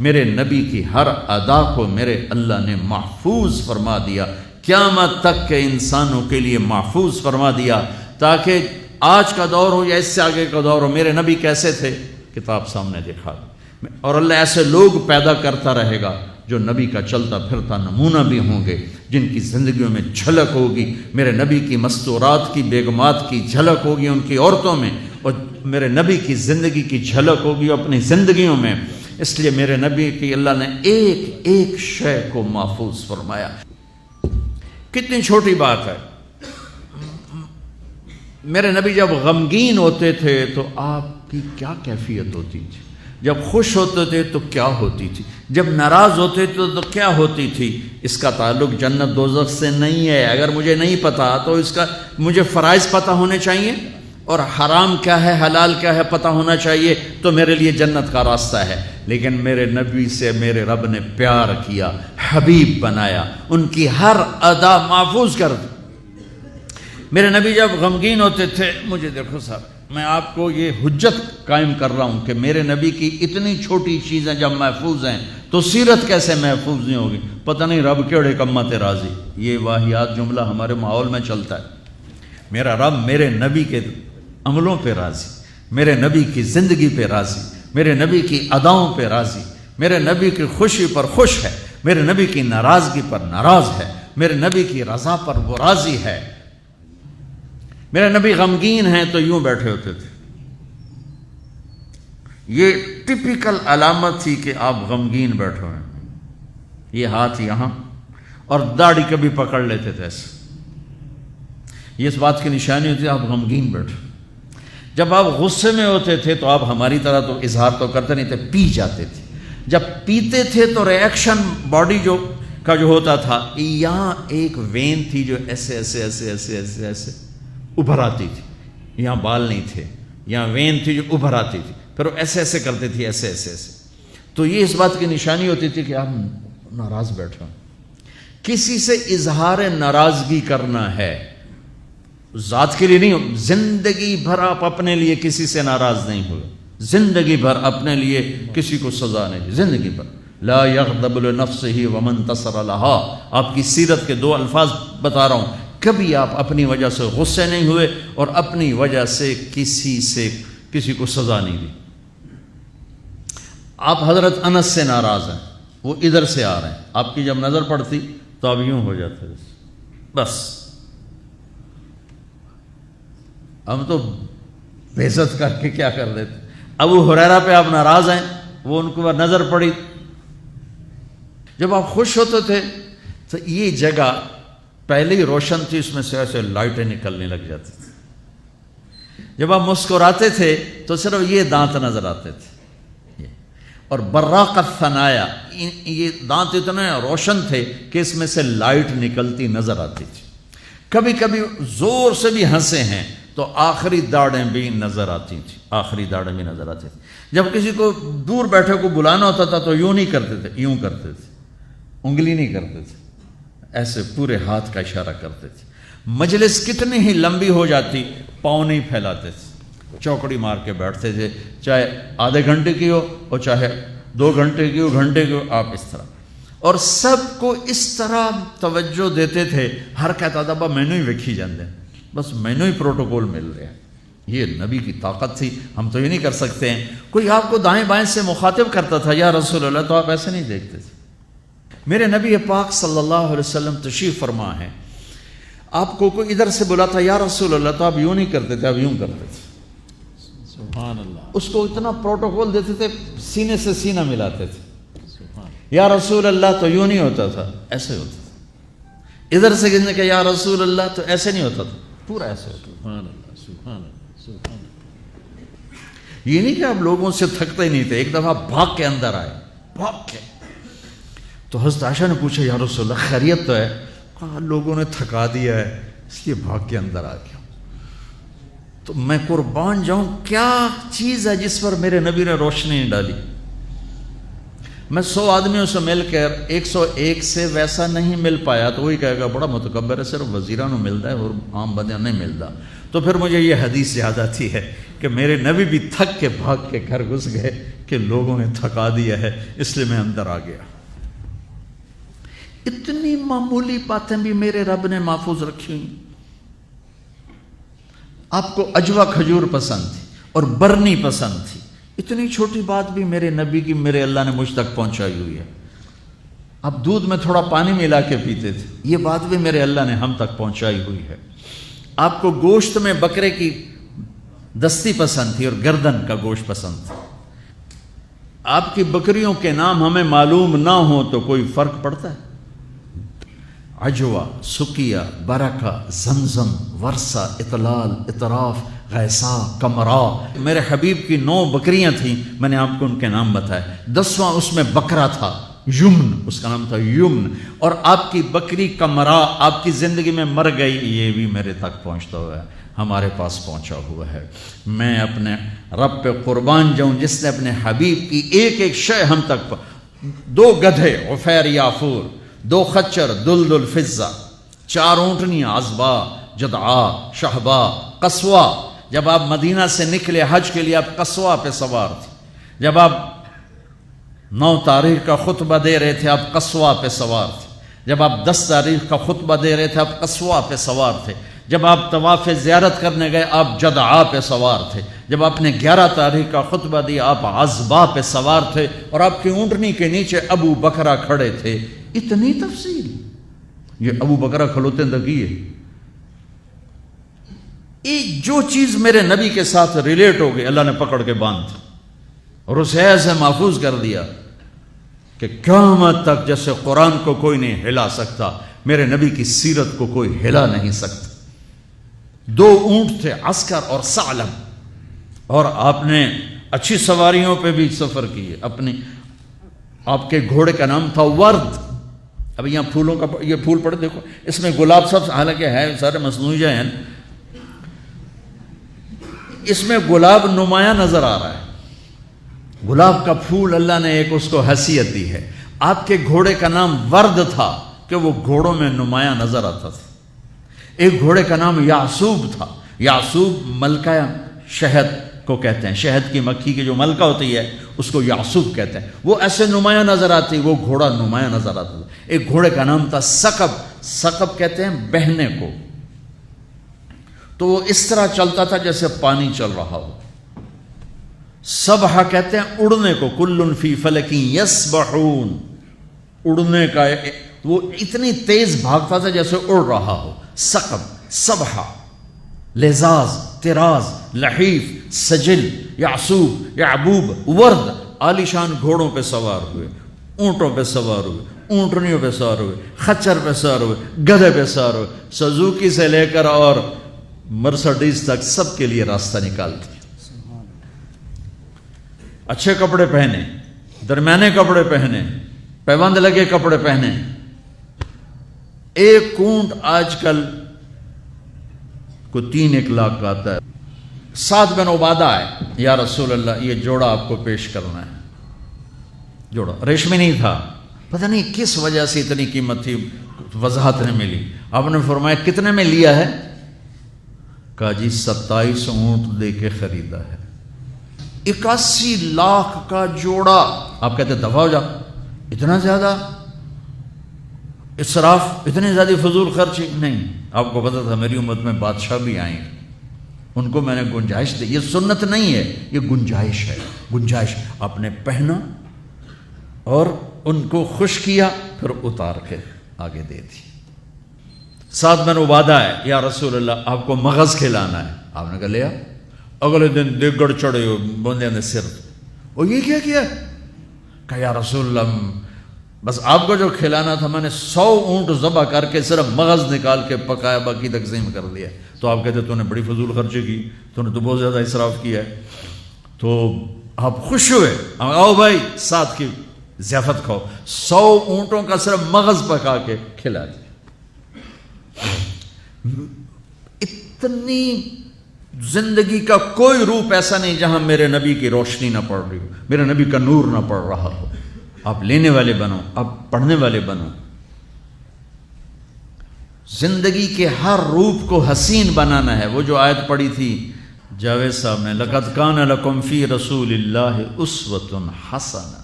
میرے نبی کی ہر ادا کو میرے اللہ نے محفوظ فرما دیا، قیامت تک کے انسانوں کے لیے محفوظ فرما دیا، تاکہ آج کا دور ہو یا اس سے آگے کا دور ہو، میرے نبی کیسے تھے کتاب سامنے دکھا دی، اور اللہ ایسے لوگ پیدا کرتا رہے گا جو نبی کا چلتا پھرتا نمونہ بھی ہوں گے، جن کی زندگیوں میں جھلک ہوگی میرے نبی کی مستورات کی، بیگمات کی جھلک ہوگی ان کی عورتوں میں، اور میرے نبی کی زندگی کی جھلک ہوگی اپنی زندگیوں میں۔ اس لیے میرے نبی کی اللہ نے ایک ایک شے کو محفوظ فرمایا۔ کتنی چھوٹی بات ہے، میرے نبی جب غمگین ہوتے تھے تو آپ کی کیا کیفیت ہوتی تھی، جب خوش ہوتے تھے تو کیا ہوتی تھی، جب ناراض ہوتے تھے تو کیا ہوتی تھی۔ اس کا تعلق جنت دوزخ سے نہیں ہے، اگر مجھے نہیں پتا تو اس کا مجھے فرائض پتہ ہونے چاہیے، اور حرام کیا ہے حلال کیا ہے پتہ ہونا چاہیے، تو میرے لیے جنت کا راستہ ہے۔ لیکن میرے نبی سے میرے رب نے پیار کیا، حبیب بنایا، ان کی ہر ادا محفوظ کر دی۔ میرے نبی جب غمگین ہوتے تھے، مجھے دیکھو صاحب، میں آپ کو یہ حجت قائم کر رہا ہوں کہ میرے نبی کی اتنی چھوٹی چیزیں جب محفوظ ہیں تو سیرت کیسے محفوظ نہیں ہوگی۔ پتہ نہیں رب کیڑے کمت راضی، یہ واہیات جملہ ہمارے ماحول میں چلتا ہے۔ میرا رب میرے نبی کے عملوں پہ راضی، میرے نبی کی زندگی پہ راضی، میرے نبی کی اداؤں پہ راضی، میرے نبی کی خوشی پر خوش ہے، میرے نبی کی ناراضگی پر ناراض ہے، میرے نبی کی رضا پر وہ راضی ہے۔ میرے نبی غمگین ہیں تو یوں بیٹھے ہوتے تھے، یہ ٹپیکل علامت تھی کہ آپ غمگین بیٹھے ہیں، یہ ہاتھ یہاں، اور داڑھی کبھی پکڑ لیتے تھے ایسے، یہ اس بات کی نشانی ہوتی ہے آپ غمگین بیٹھے۔ جب آپ غصے میں ہوتے تھے تو آپ ہماری طرح تو اظہار تو کرتے نہیں تھے، پی جاتے تھے۔ جب پیتے تھے تو ریئیکشن باڈی کا جو ہوتا تھا، یہاں ایک وین تھی جو ایسے ایسے ایسے ایسے ایسے ایسے ابھر آتی تھی، یہاں بال نہیں تھے، یہاں وین تھی جو ابھر آتی تھی، پھر وہ ایسے ایسے کرتے تھی، ایسے ایسے ایسے۔ تو یہ اس بات کی نشانی ہوتی تھی کہ آپ ناراض بیٹھے ہیں۔ کسی سے اظہار ناراضگی کرنا ہے، ذات کے لیے نہیں، زندگی بھر آپ اپنے لیے کسی سے ناراض نہیں ہوئے، زندگی بھر اپنے لیے کسی کو سزا نہیں دی، زندگی بھر۔ لا یغضب لنفسہ ومن انتصر لہا، آپ کی سیرت کے دو الفاظ بتا رہا ہوں، کبھی آپ اپنی وجہ سے غصے نہیں ہوئے اور اپنی وجہ سے کسی کو سزا نہیں دی۔ آپ حضرت انس سے ناراض ہیں، وہ ادھر سے آ رہے ہیں، آپ کی جب نظر پڑتی تو آپ یوں ہو جاتے، بس ہم تو بے عزت کر کے کیا کر دیتے۔ ابو ہریرہ پہ آپ ناراض ہیں، وہ ان کو نظر پڑی، جب آپ خوش ہوتے تھے تو یہ جگہ پہلے ہی روشن تھی، اس میں سے ایسے لائٹیں نکلنے لگ جاتی تھی۔ جب آپ مسکراتے تھے تو صرف یہ دانت نظر آتے تھے، اور براق الثنایا، یہ دانت اتنے روشن تھے کہ اس میں سے لائٹ نکلتی نظر آتی تھی۔ کبھی کبھی زور سے بھی ہنسے ہیں تو آخری داڑیں بھی نظر آتی تھی، آخری داڑیں بھی نظر آتی تھی۔ جب کسی کو دور بیٹھے کو بلانا ہوتا تھا تو یوں نہیں کرتے تھے، یوں کرتے تھے، انگلی نہیں کرتے تھے، ایسے پورے ہاتھ کا اشارہ کرتے تھے۔ مجلس کتنی ہی لمبی ہو جاتی، پاؤں نہیں پھیلاتے تھے، چوکڑی مار کے بیٹھتے تھے، چاہے آدھے گھنٹے کی ہو اور چاہے 2 گھنٹے کی ہو، گھنٹے کی ہو، آپ اس طرح، اور سب کو اس طرح توجہ دیتے تھے۔ ہر کہتا تھا با مینوں ہی ویکھی جاندے، بس مینوں ہی پروٹوکول مل رہا ہے۔ یہ نبی کی طاقت تھی، ہم تو یہ نہیں کر سکتے ہیں۔ کوئی آپ کو دائیں بائیں سے مخاطب کرتا تھا یا رسول اللہ، تو آپ ایسے نہیں دیکھتے تھے۔ میرے نبی پاک صلی اللہ علیہ وسلم تشریف فرما ہے، آپ کو کوئی ادھر سے بلاتا یا رسول اللہ، تو آپ یوں نہیں کرتے تھے، آپ یوں کرتے تھے۔ سبحان اللہ، اس کو اتنا پروٹوکول دیتے تھے، سینے سے سینہ ملاتے تھے۔ یا رسول اللہ تو یوں نہیں ہوتا تھا، ایسے ہوتا تھا۔ ادھر سے کسی نے کہا یا رسول اللہ تو ایسے نہیں ہوتا تھا، پورا ایسے ہوتا تھا۔ سبحان اللہ، سبحان اللہ، سبحان اللہ۔ یہ نہیں کہ آپ لوگوں سے تھکتے ہی نہیں تھے، ایک دفعہ بھاگ کے اندر آئے، بھاگ کے، تو حضرت عائشہ نے پوچھا یا رسول اللہ خیریت تو ہے؟ کہا لوگوں نے تھکا دیا ہے اس لیے بھاگ کے اندر آ گیا۔ تو میں قربان جاؤں، کیا چیز ہے جس پر میرے نبی نے روشنی نہیں ڈالی؟ میں 100 آدمیوں سے مل کر 101 سے ویسا نہیں مل پایا تو وہی کہے گا بڑا متکبر ہے، صرف وزیران کو ملتا ہے اور عام بندیاں نہیں ملتا۔ تو پھر مجھے یہ حدیث یاد آتی ہے کہ میرے نبی بھی تھک کے بھاگ کے گھر گھس گئے کہ لوگوں نے تھکا دیا ہے اس لیے میں اندر آ گیا۔ اتنی معمولی باتیں بھی میرے رب نے محفوظ رکھی ہوئی۔ آپ کو اجوا کھجور پسند تھی اور برنی پسند تھی، اتنی چھوٹی بات بھی میرے نبی کی میرے اللہ نے مجھ تک پہنچائی ہوئی ہے۔ آپ دودھ میں تھوڑا پانی ملا کے پیتے تھے، یہ بات بھی میرے اللہ نے ہم تک پہنچائی ہوئی ہے۔ آپ کو گوشت میں بکرے کی دستی پسند تھی اور گردن کا گوشت پسند تھا۔ آپ کی بکریوں کے نام ہمیں معلوم نہ ہو تو کوئی فرق پڑتا ہے؟ عجوہ، سکیہ، برکہ، زمزم، ورثہ، اطلال، اطراف، غیسا، کمرا، میرے حبیب کی 9 بکریاں تھیں، میں نے آپ کو ان کے نام بتائے۔ 10واں اس میں بکرا تھا، یمن، اس کا نام تھا یمن، اور آپ کی بکری کمرا آپ کی زندگی میں مر گئی، یہ بھی میرے تک پہنچتا ہوا ہے، ہمارے پاس پہنچا ہوا ہے۔ میں اپنے رب پہ قربان جاؤں جس نے اپنے حبیب کی ایک ایک شے ہم تک 2 گدھے عفیر یافور، 2 خچر دلدل فضہ، 4 اونٹنیاں عذبا، جدعا، شہبا، قصوہ۔ جب آپ مدینہ سے نکلے حج کے لیے آپ قصوہ پہ سوار تھے، جب آپ 9 تاریخ کا خطبہ دے رہے تھے آپ قصوہ پہ سوار تھے، جب آپ 10 تاریخ کا خطبہ دے رہے تھے آپ قصوہ پہ سوار تھے، جب آپ طواف زیارت کرنے گئے آپ جدعا پہ سوار تھے، جب آپ نے 11 تاریخ کا خطبہ دیا آپ عذبا پہ سوار تھے، اور آپ کی اونٹنی کے نیچے ابو بکرہ کھڑے تھے۔ اتنی تفصیل، یہ ابو بکرہ کھلوتے دگی ہے۔ جو چیز میرے نبی کے ساتھ ریلیٹ ہو گئی اللہ نے پکڑ کے باندھ اور اسے ایسے محفوظ کر دیا کہ قیامت تک جیسے قرآن کو کوئی نہیں ہلا سکتا، میرے نبی کی سیرت کو کوئی ہلا نہیں سکتا۔ 2 اونٹ تھے، عسکر اور ثعلب، اور آپ نے اچھی سواریوں پہ بھی سفر کیے۔ آپ کے گھوڑے کا نام تھا ورد۔ اب یہاں پھولوں کا یہ پھول پڑے دیکھو، اس میں گلاب سب حالانکہ ہے سارے مصنوعی ہیں، اس میں گلاب نمایاں نظر آ رہا ہے۔ گلاب کا پھول اللہ نے ایک اس کو حیثیت دی ہے۔ آپ کے گھوڑے کا نام ورد تھا کہ وہ گھوڑوں میں نمایاں نظر آتا تھا۔ ایک گھوڑے کا نام یعصوب تھا۔ یعصوب ملکہ شہد کو کہتے ہیں، شہد کی مکھی کی جو ملکہ ہوتی ہے اس کو یعصوب کہتے ہیں، وہ ایسے نمایاں نظر آتی، وہ گھوڑا نمایاں نظر آتا تھا۔ ایک گھوڑے کا نام تھا ثقب، ثقب کہتے ہیں بہنے کو، تو وہ اس طرح چلتا تھا جیسے پانی چل رہا ہو۔ سبحہ کہتے ہیں اڑنے کو، کل فی فلک یسبحون، اڑنے کا، وہ اتنی تیز بھاگتا تھا جیسے اڑ رہا ہو۔ ثقب، سبحہ، لحاظ، طراز، لحیف، سجل، یعصوب، یعبوب، ورد، عالیشان گھوڑوں پہ سوار ہوئے، اونٹوں پہ سوار ہوئے، اونٹنیوں پہ سوار ہوئے، خچر پہ سوار ہوئے، گدھے پہ سوار ہوئے، سزوکی سے لے کر اور مرسڈیز تک سب کے لیے راستہ نکالتے۔ اچھے کپڑے پہنے، درمیانے کپڑے پہنے، پیوند لگے کپڑے پہنے۔ ایک اونٹ آج کل کو 3 لاکھ کا آتا ہے۔ سعد بن عبادہ آئے، یا رسول اللہ یہ جوڑا آپ کو پیش کرنا ہے۔ جوڑا ریشمی نہیں تھا، پتہ نہیں کس وجہ سے اتنی قیمت تھی، وضاحت نہیں ملی۔ آپ نے فرمایا کتنے میں لیا ہے؟ کہا جی 27 اونٹ دے کے خریدا ہے۔ 81 لاکھ کا جوڑا۔ آپ کہتے دفع ہو جا، اتنا زیادہ اسراف، اتنی زیادہ فضول خرچی؟ نہیں، آپ کو پتہ تھا میری امت میں بادشاہ بھی آئیں، ان کو میں نے گنجائش دی۔ یہ سنت نہیں ہے، یہ گنجائش ہے، گنجائش۔ آپ نے پہنا اور ان کو خوش کیا، پھر اتار کے آگے دے دی۔ سعد بن عبادہ ہے، یا رسول اللہ آپ کو مغز کھلانا ہے۔ آپ نے کہا لیا۔ اگلے دن دیگڑ چڑھے ہو بندے نے سر، اور یہ کیا کیا؟ کہا یا رسول اللہ بس آپ کو جو کھلانا تھا میں نے 100 اونٹ ذبح کر کے صرف مغز نکال کے پکایا، باقی تقسیم کر دیا۔ تو آپ کہتے تو نے بڑی فضول خرچی کی، تو نے تو بہت زیادہ اسراف کیا ہے۔ تو آپ خوش ہوئے، آؤ بھائی ساتھ کی ضیافت کھاؤ۔ 100 اونٹوں کا صرف مغز پکا کے کھلا دیا۔ اتنی زندگی کا کوئی روپ ایسا نہیں جہاں میرے نبی کی روشنی نہ پڑ رہی ہو، میرے نبی کا نور نہ پڑ رہا ہو۔ آپ لینے والے بنو، آپ پڑھنے والے بنو۔ زندگی کے ہر روپ کو حسین بنانا ہے۔ وہ جو آیت پڑھی تھی جاوید صاحب نے لقد کان لکم فی رسول اللہ اسوۃ حسنہ